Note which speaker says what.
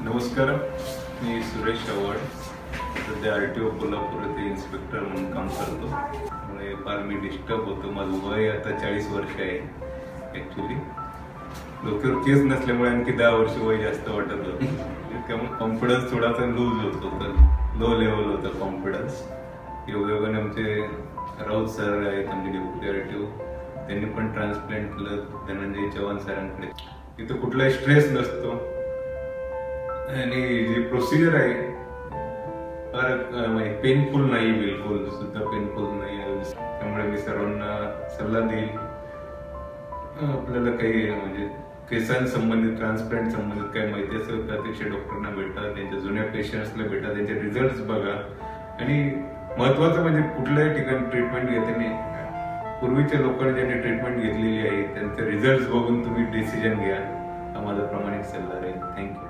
Speaker 1: नमस्कार, मी सुरेश चव्हाण. सध्या RTO कोल्हापूर येथे इन्स्पेक्टर म्हणून काम करतो. त्यामुळे फार मी डिस्टर्ब होतो. माझं वय आता 40 वर्ष आहे. ॲक्च्युली डोक्यावर केस नसल्यामुळे आणखी 10 वर्ष वय जास्त वाटत होतं. त्यामुळे कॉन्फिडन्स थोडासा लूज होत होता, लो लेवल होतं कॉन्फिडन्स. योगायोगाने आमचे राऊत सर आहेत, आमचे डेप्युटी RTO, त्यांनी पण ट्रान्सप्लांट केलं धनंजय चव्हाण सरांकडे. तिथं कुठलाही स्ट्रेस नसतो आणि जी प्रोसिजर आहे फार पेनफुल नाही, बिलकुल सुद्धा पेनफुल नाही. त्यामुळे मी सर्वांना सल्ला देईल, आपल्याला काही म्हणजे केसांसंबंधित ट्रान्सप्लांट संबंधित काही माहिती असेल तर अतिशय डॉक्टरना भेटा, त्यांच्या जुन्या पेशंट्सला भेटा, त्यांचे रिझल्ट बघा. आणि महत्वाचं म्हणजे कुठल्याही ठिकाणी ट्रीटमेंट घेताना पूर्वीच्या लोकांनी ज्यांनी ट्रीटमेंट घेतलेली आहे त्यांचे रिझल्ट बघून तुम्ही डिसिजन घ्या. हा माझा प्रामाणिक सल्ला आहे. थँक्यू.